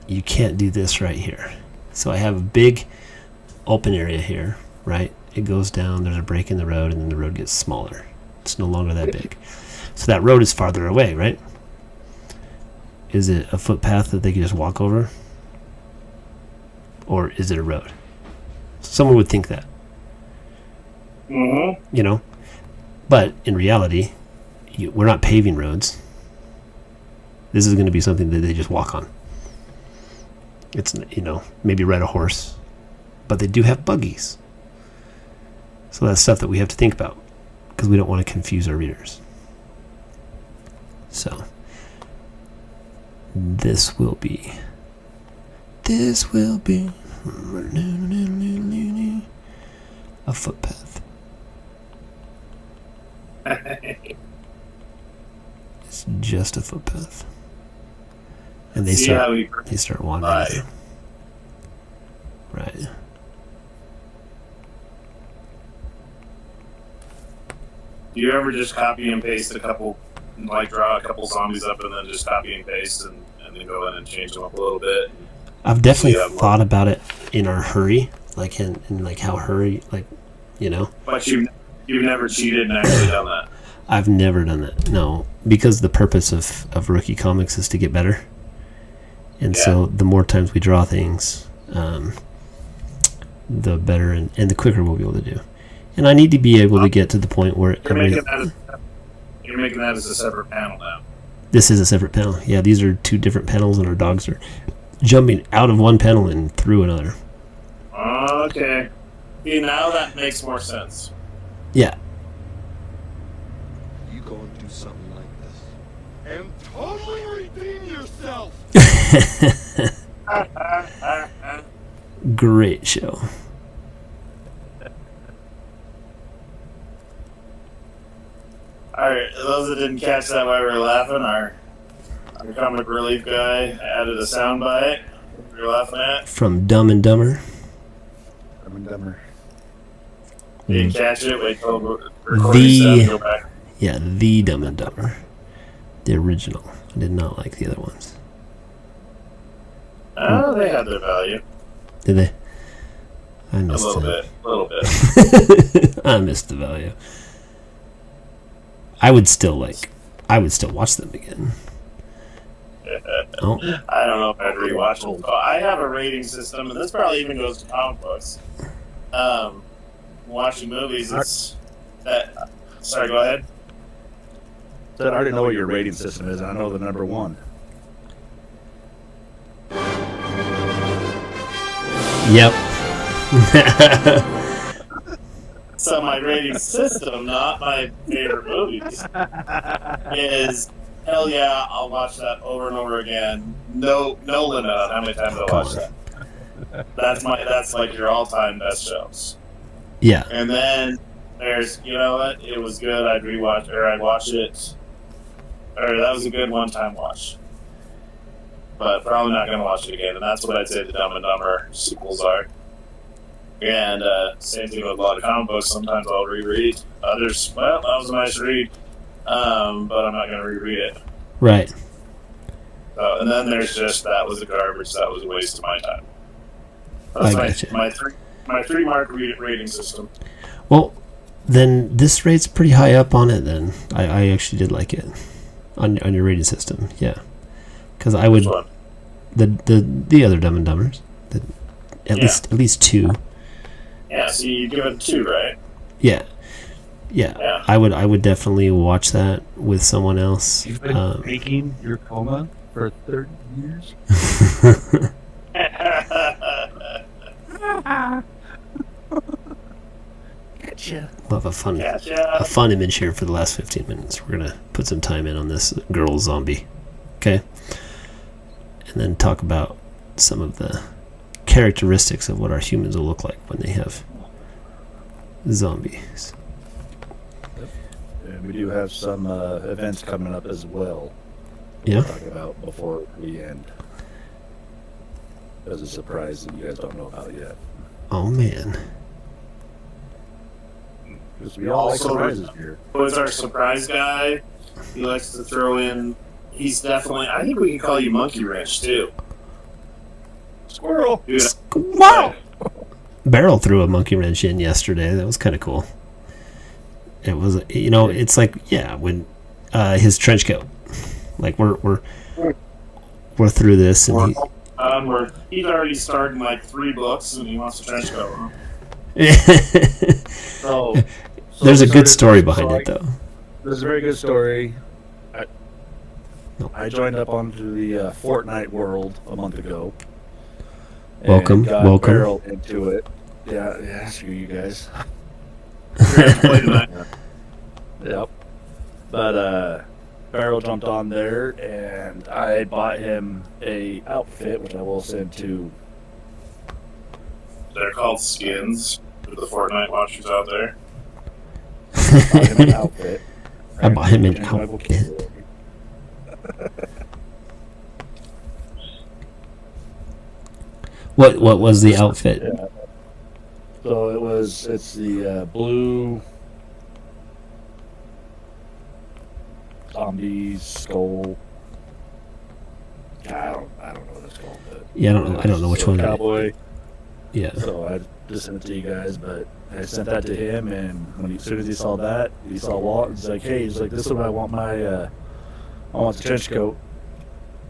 you can't do this right here. So I have a big open area here, right? It goes down, there's a break in the road, and then the road gets smaller. It's no longer that big. So that road is farther away, right? Is it a footpath that they can just walk over? Or is it a road? Someone would think that. Mm-hmm. You know? But in reality, we're not paving roads. This is going to be something that they just walk on. It's, maybe ride a horse. But they do have buggies. So that's stuff that we have to think about, because we don't want to confuse our readers. So this will be a footpath. It's just a footpath. And they start wandering. Right. Do you ever just copy and paste draw a couple zombies up and then just copy and paste and then go in and change them up a little bit? I've definitely thought about it in our hurry, like in like how hurry, like, But you've never cheated and actually done that. I've never done that. No, because the purpose of Rookey Comics is to get better. And so the more times we draw things, the better and the quicker we'll be able to do. And I need to be able to get to the point where You're making that as a separate panel now. this is a separate panel. Yeah, these are two different panels, and our dogs are jumping out of one panel and through another. Okay. See, now that makes more sense. Yeah. You go and do something like this and totally redeem yourself. Great show. Alright, those that didn't catch that while we were laughing, our comic relief guy added a soundbite we were laughing at. From Dumb and Dumber. Dumb and Dumber. You didn't catch it? Wait till recording go back. Yeah, the Dumb and Dumber. The original. I did not like the other ones. Oh, they had their value. Did they? I missed A it. little bit. I missed the value. I would still watch them again. Oh. I don't know if I'd rewatch them. Oh, I have a rating system, and this probably even goes to comic books. Watching movies, it's that. Sorry, go ahead. I already know what your rating system is, and I know the number one. Yep. So my rating system, not my favorite movies, is hell yeah, I'll watch that over and over again. No limit on how many times I'll watch that. That's like your all-time best shows. Yeah. And then there's, you know what, it was good, I'd watch it, or that was a good one-time watch. But probably not going to watch it again, and that's what I'd say the Dumb and Dumber sequels are. And same thing with a lot of comic books. Sometimes I'll reread. Others, well, that was a nice read, but I'm not going to reread it. Right. And then there's just, that was a garbage, that was a waste of my time. I That's gotcha. my three-mark rating system. Well, then this rate's pretty high up on it. Then I actually did like it on your rating system. Yeah, because I would the other Dumb and Dumbers, at least two. Yeah, so you give it 2, right? Yeah. I would definitely watch that with someone else. You've been faking your coma for 30 years? Gotcha. We'll have a fun image here for the last 15 minutes. We're gonna put some time in on this girl zombie, okay? And then talk about some of the characteristics of what our humans will look like when they have zombies. And we do have some events coming up as well. Yeah. We'll talk about before we end. There's a surprise that you guys don't know about yet. Oh man. Because we all like surprises here. Was our surprise guy? He likes to throw in. He's definitely. I think we can call you Monkey Wrench too. Squirrel. Dude, Wow. Beryl threw a monkey wrench in yesterday. That was kind of cool. It was, it's like, when his trench coat. Like we're through this, and he's already started like 3 books, and he wants a trench coat. Huh? There's a good story behind it, though. There's a very good story. I joined up onto the Fortnite world a month ago. Welcome. Beryl into it. Yeah, screw you guys. Yep. But Beryl jumped on there, and I bought him a outfit, which I will send to. They're called skins for the Fortnite watchers out there. I bought him an outfit. I bought him an outfit. What was the outfit? Yeah. So it's the blue zombie skull. I don't know what it's called. But Yeah, I don't know which one. Cowboy. Yeah. So I just sent it to you guys, but I sent that to him, and as soon as he saw that, he saw Walt, and he's like, "Hey, he's like, this is what I want I want the trench coat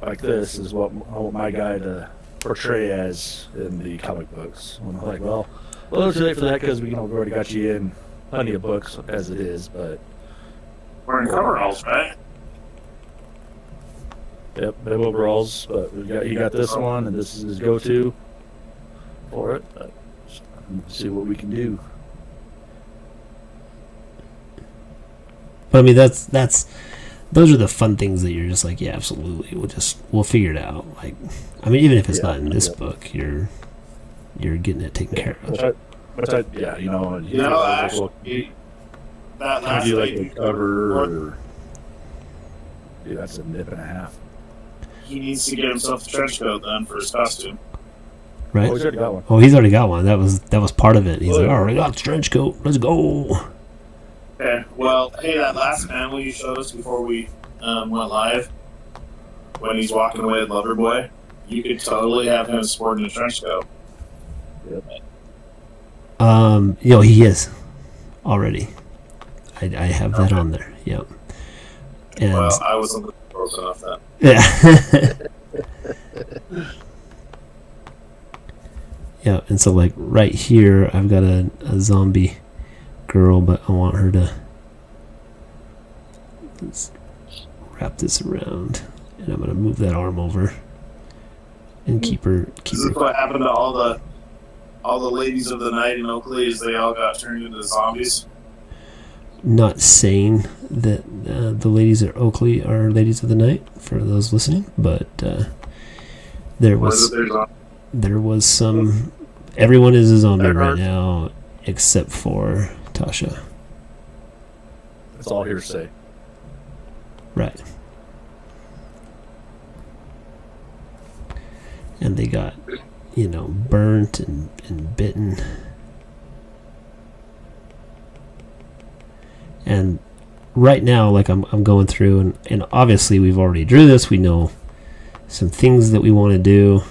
like this is what I want my guy to portray as in the comic books. And I'm like, well, it's too late for that because we've already got you in plenty of books as it is. But We're in coveralls, right? yep, bib overalls. But he got this one, and this is his go-to for it. But see what we can do. But I mean, those are the fun things that you're just like, yeah, absolutely. We'll figure it out. Like, I mean, even if it's not in this book, you're getting it taken care of. Actually, that last do like a lady, cover, or that's a nip and a half. he needs to get himself a trench coat then for his costume. Right? Oh, he's already got one. Oh, he's already got one. That was part of it. He's like, all right, I got the trench coat. Let's go. Okay. Well, hey, that last panel you showed us before we went live, when he's walking away with Loverboy, you could totally have him sporting a trench coat. He is already. I have that on there. Yep. And Well, I wasn't close enough then. yeah. Yeah, and so like right here, I've got a zombie girl, but I want her to let's wrap this around, and I'm gonna move that arm over and keep her. This is what happened to all the ladies of the night in Oakley, is they all got turned into zombies. Not saying that the ladies at Oakley are ladies of the night for those listening, but there was some. Everyone is a zombie right now except for Tasha. That's all hearsay. Right. And they got, burnt and bitten. And right now, like I'm going through, and obviously we've already drew this. We know some things that we want to do.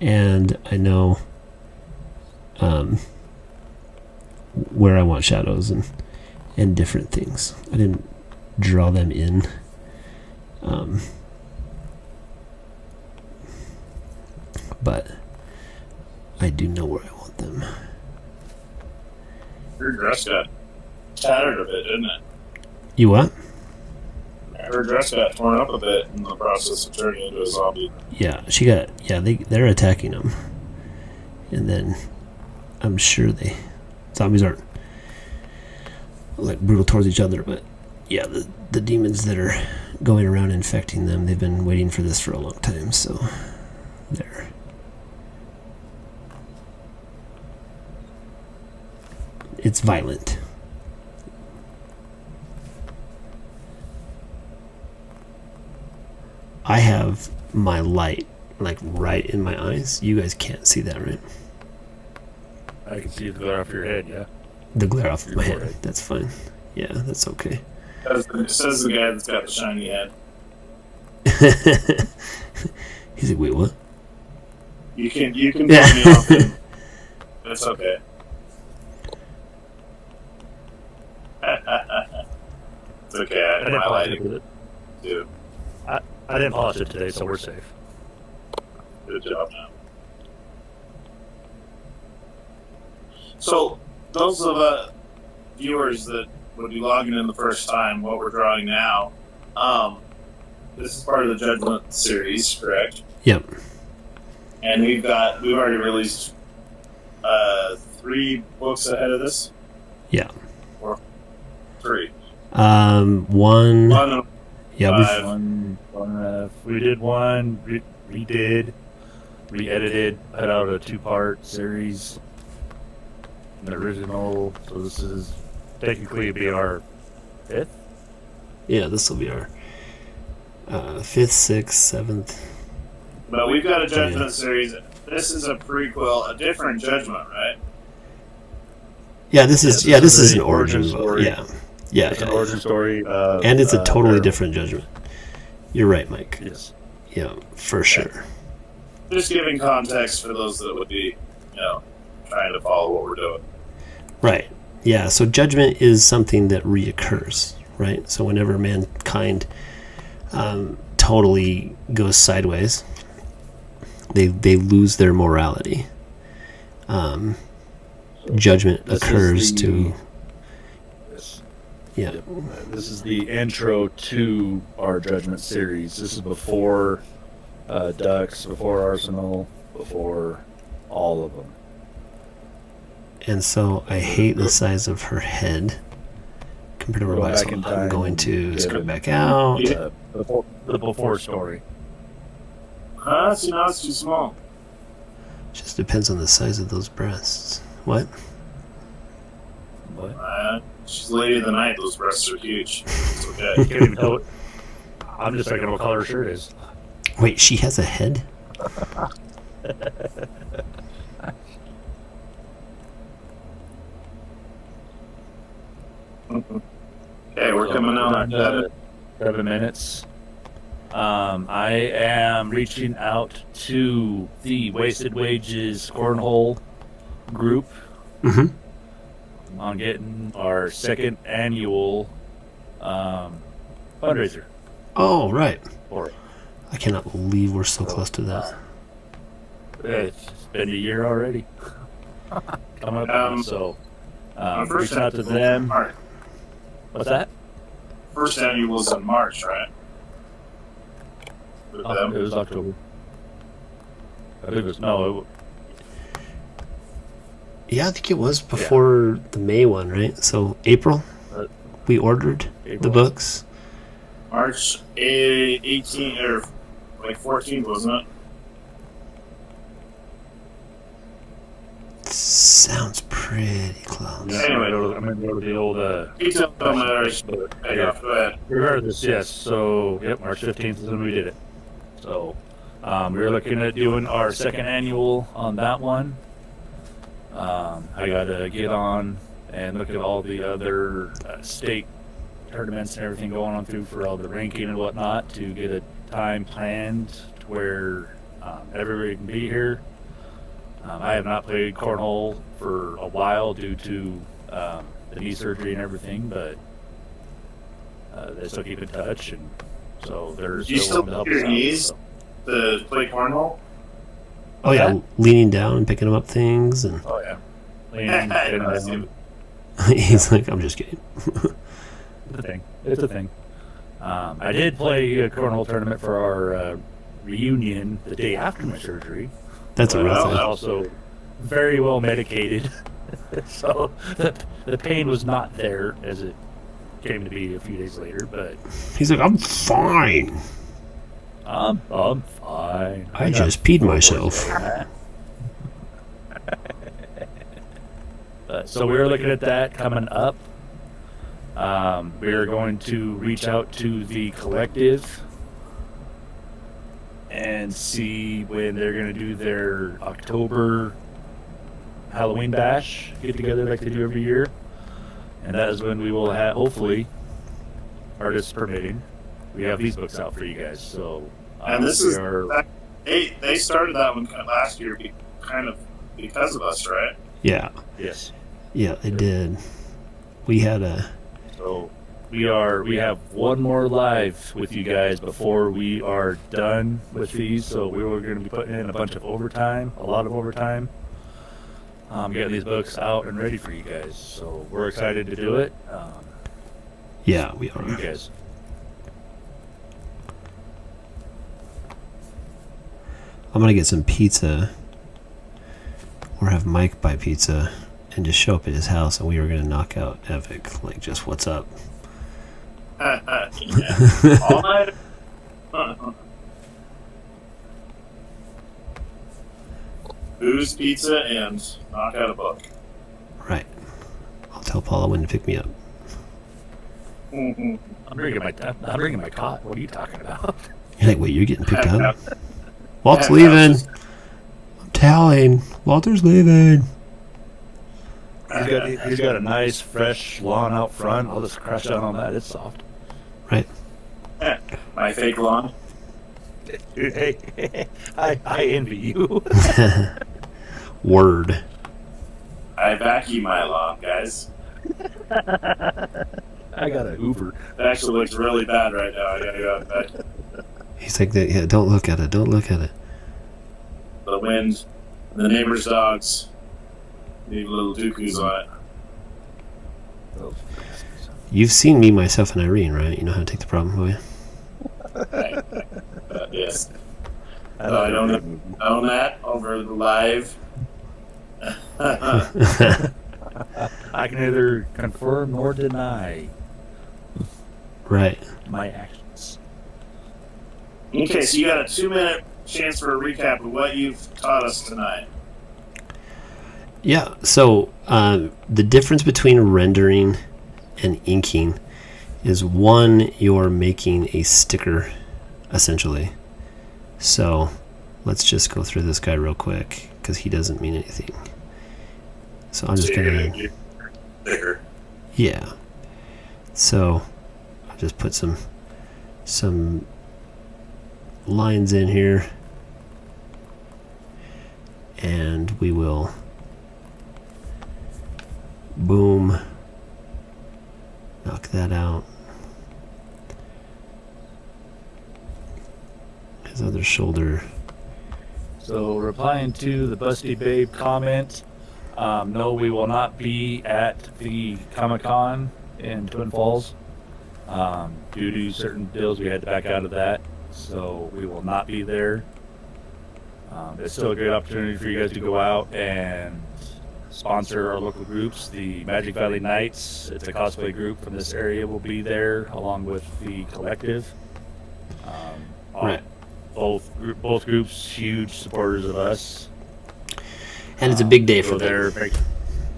And I know where I want shadows and different things. I didn't draw them in. But I do know where I want them. Her dress got tattered a bit, didn't it? You what? Her dress got torn up a bit in the process of turning into a zombie. Yeah, they're attacking them. And then I'm sure zombies aren't like brutal towards each other, but yeah, the demons that are going around infecting them, they've been waiting for this for a long time, so it's violent. I have my light like right in my eyes. You guys can't see that, right? I can see the glare off your head, yeah. The glare off of my head. That's fine. Yeah, that's okay. Says the guy that's got the shiny head. He's like, wait, what? You can turn me off. That's okay. It's okay. I didn't polish lighting it. too. I didn't polish it today, so we're safe. Good job, now. So, those of viewers that would be logging in the first time, what we're drawing now, this is part of the Judgment series, correct? Yep. And we've already released 3 books ahead of this. Yeah. Or 3. One. Yeah, we did one, redid, re-edited, put out a 2-part series. An original, so this is technically be our 5th. Yeah, this will be our 5th, 6th, 7th. But we've got a Judgment series. This is a prequel, a different Judgment, right? Yeah, this is an origin story. Yeah, it's an origin story, and it's a totally different Judgment. You're right, Mike. Yes. Yeah, for sure. Just giving context for those that would be, trying to follow what we're doing. Right. Yeah, so judgment is something that reoccurs, right? So whenever mankind totally goes sideways. They lose their morality. Judgment occurs to. Yeah. This is the intro to our Judgment series. This is before Ducks, before Arsenal, before all of them. And so I hate the size of her head compared to her body. So I'm going to scrub back out. The before story. See, now it's too small. Just depends on the size of those breasts. What? She's Lady of the Night. Those breasts are huge. It's okay. You can't even tell it. I'm just thinking what color her shirt is. Wait, she has a head? Okay, we're coming out on 7 minutes. I am reaching out to the Wasted Wages Cornhole group on getting our second annual fundraiser. Oh, right. For it. I cannot believe we're so close to that. It's been a year already. Coming up, so reaching out to them. What's that? First annual was in March, right? With them? It was October. I think it was Yeah, I think it was before the May one, right? So April, we ordered the books. March 18 or like 14th, wasn't it? Sounds pretty close. Yeah, anyway, I'm going to go to the old. Detail don't matter. Hey, go ahead. Regardless, yes. So, March 15th is when we did it. So, we were looking at doing our second annual on that one. I got to get on and look at all the other state tournaments and everything going on through for all the ranking and whatnot to get a time planned to where everybody can be here. I have not played cornhole for a while due to the knee surgery and everything, but they still keep in touch, and so they're still willing to help your us out, knees so. to play cornhole? Oh yeah, leaning down and picking up things, and Oh yeah, leaning, down. he's like, I'm just kidding. It's a thing. I did play a cornhole tournament for our reunion the day after my surgery. That's a real I was thing. also very well medicated, so the pain was not there as it came to be a few days later. But He's like, I'm fine. I'm fine. I just peed myself. So we were looking at that coming up. We are going to reach out to the collective and see when they're going to do their October Halloween bash get together like they do every year. And that is when we will have, hopefully, artists permitting, we have these books out for you guys. So, And this is they started that one last year, kind of because of us, right? Yeah, yes. yeah, they did. We had a. So we have one more live with you guys before we are done with these. So we were going to be putting in a lot of overtime, getting these books out and ready for you guys. So we're excited to do it. Yeah, we are. You guys. I'm gonna get some pizza, or have Mike buy pizza, and just show up at his house, and we were gonna knock out Evic. Like, just what's up? All night. Booze, pizza, and knock out a book. Right. I'll tell Paula when to pick me up. Mm-hmm. I'm bringing my cot. What are you talking about? You're like, wait, you're getting picked up? Walt's leaving. I'm telling. Walter's leaving. He's got a nice fresh lawn out front. I'll just crash down on that. It's soft. Right. My fake lawn. Dude, hey, I envy you. Word. I vacuum my lawn, guys. I got an Uber. It actually looks really bad right now. I gotta go out bed. He's like, yeah, don't look at it. Don't look at it. The wind, the neighbor's dogs, leave little dooku's on Those- You've seen me, myself, and Irene, right? You know how to take the problem away. it. Yes. I So I don't know. don't own that over the live. I can neither confirm nor deny Right. my actions. Okay, so you got a 2-minute chance for a recap of what you've taught us tonight. Yeah. So the difference between rendering and inking is one, you're making a sticker, essentially. So let's just go through this guy real quick because he doesn't mean anything. So I'm just gonna. get thicker. Yeah. So I'll just put some lines in here, and we will boom, knock that out. His other shoulder. So, replying to the Busty Babe comment, no, we will not be at the Comic-Con in Twin Falls. Due to certain deals, we had to back out of that, so we will not be there. It's still a great opportunity for you guys to go out and sponsor our local groups. The Magic Valley Knights, it's a cosplay group from this area, will be there, along with the Collective. Right. Both groups, huge supporters of us. And it's a big day for So them.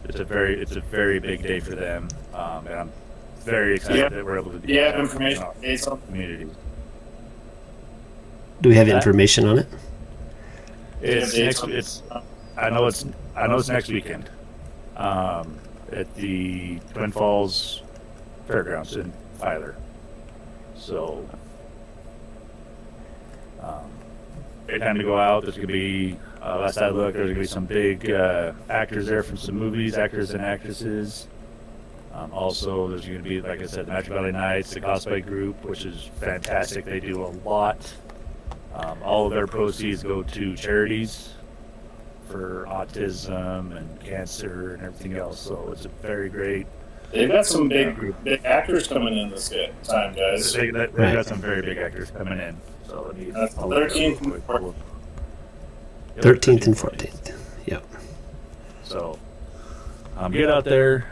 it's a very big day for them, and I'm very excited Yeah. that we're able to do Yeah, that information. in our It's on- community. Do we have That- information on it? It's Yeah, next. It's I know it's next weekend, at the Twin Falls Fairgrounds in Filer. So, great time to go out. There's gonna be last I looked, there's gonna be some big actors there from some movies, actors and actresses. Also, there's going to be, like I said, the Magic Valley Knights, the cosplay group, which is fantastic. They do a lot. All of their proceeds go to charities for autism and cancer and everything else. So it's a very great. They've got some big actors coming in this time, guys. They Right. got some very big actors coming in. So let me. That's I'll look it up 13th real and quick. 14th. Yep, 13th and 14th. Yep. So, get out there.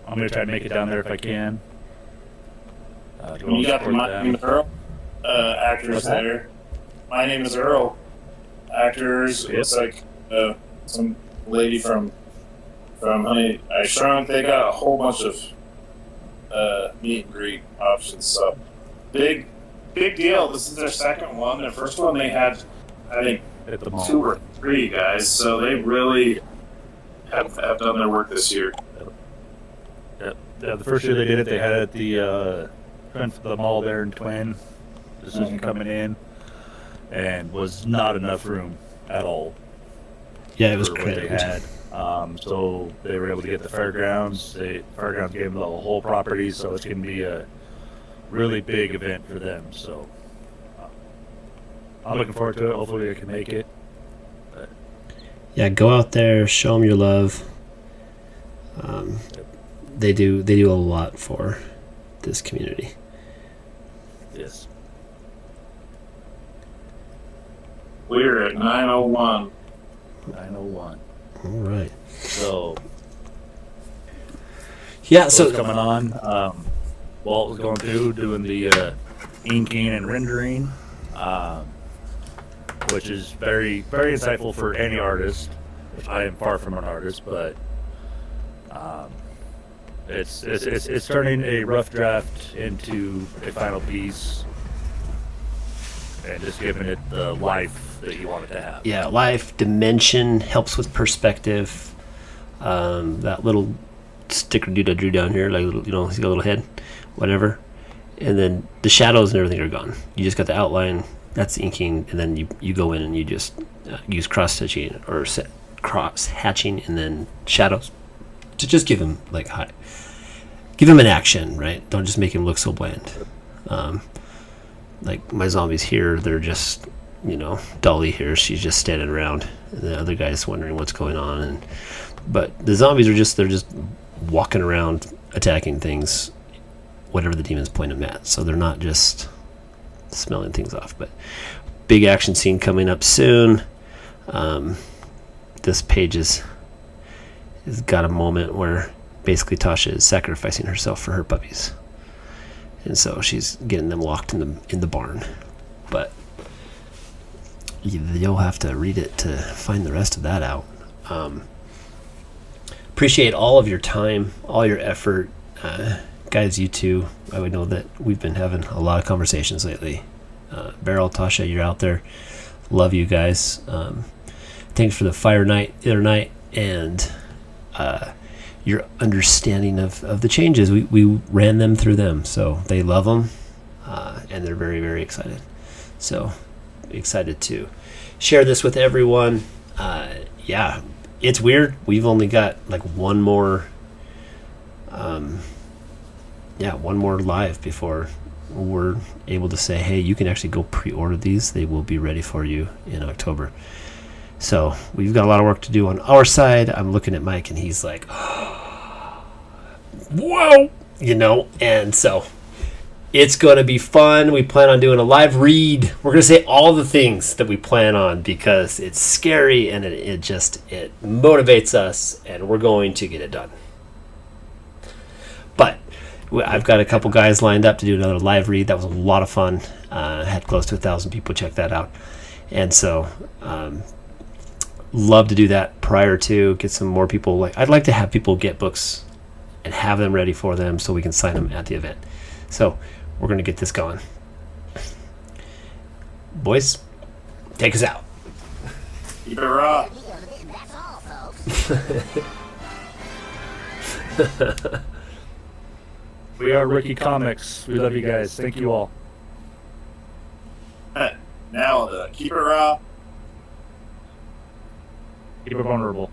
I'm going to try to make it down there if I can. Go You got the support My them. Name is Earl actors What's that? there. My Name is Earl actors. Yep. Looks like some lady from Honey I Shrunk. They got a whole bunch of meet and greet options. So big deal. This is their second one. Their first one they had, I think, At the mall. 2 or 3 guys. So they really have done their work this year. The first year they did it, they had it at the mall there in Twin. This isn't coming in, and was not enough room at all. Yeah, it was for what they cramped. had. So they were able to get the fairgrounds. The fairgrounds gave them the whole property, so it's going to be a really big event for them. So I'm looking forward to it. Hopefully I can make it. Yeah, go out there, show them your love. They do a lot for this community. Yes. We're at 9:01. 901. All right. So Yeah, so so coming on. Walt was going through doing the inking and rendering, which is very, very insightful for any artist. I am far from an artist, but it's turning a rough draft into a final piece and just giving it the life that you want it to have. yeah, life, dimension, helps with perspective. That little sticker dude I drew down here, like, he's got a little head, whatever. And then the shadows and everything are gone. You just got the outline. That's the inking, and then you go in and you just use cross hatching or cross hatching, and then shadows to just give him give him an action, right? Don't just make him look so bland. like my zombies here, they're just, Dolly here, she's just standing around, and the other guy's wondering what's going on. But the zombies they're just walking around attacking things, whatever the demons point them at. So they're not just smelling things off. But big action scene coming up soon. This page has got a moment where basically Tasha is sacrificing herself for her puppies, and so she's getting them locked in the barn. But you'll have to read it to find the rest of that out. Appreciate all of your time, all your effort, guys. You too. I would know that we've been having a lot of conversations lately. Beryl, Tasha, you're out there. Love you guys. Thanks for the fire night the other night, and your understanding of the changes. We ran them through them, so they love them, and they're very, very excited. So excited to share this with everyone. Yeah, it's weird. We've only got like one more live before we're able to say, hey, you can actually go pre-order these. They will be ready for you in October. So we've got a lot of work to do on our side. I'm looking at Mike, and he's like, whoa, and so it's going to be fun. We plan on doing a live read. We're going to say all the things that we plan on because it's scary, and it motivates us, and we're going to get it done. But I've got a couple guys lined up to do another live read. That was a lot of fun. Had close to 1,000 people check that out. And so love to do that prior to get some more people. I'd like to have people get books and have them ready for them so we can sign them at the event. So we're going to get this going. Boys, take us out. Keep it raw. That's all, folks. We are Rookey Comics. We love you guys. Thank you all. Now, keep it raw. Keep it vulnerable.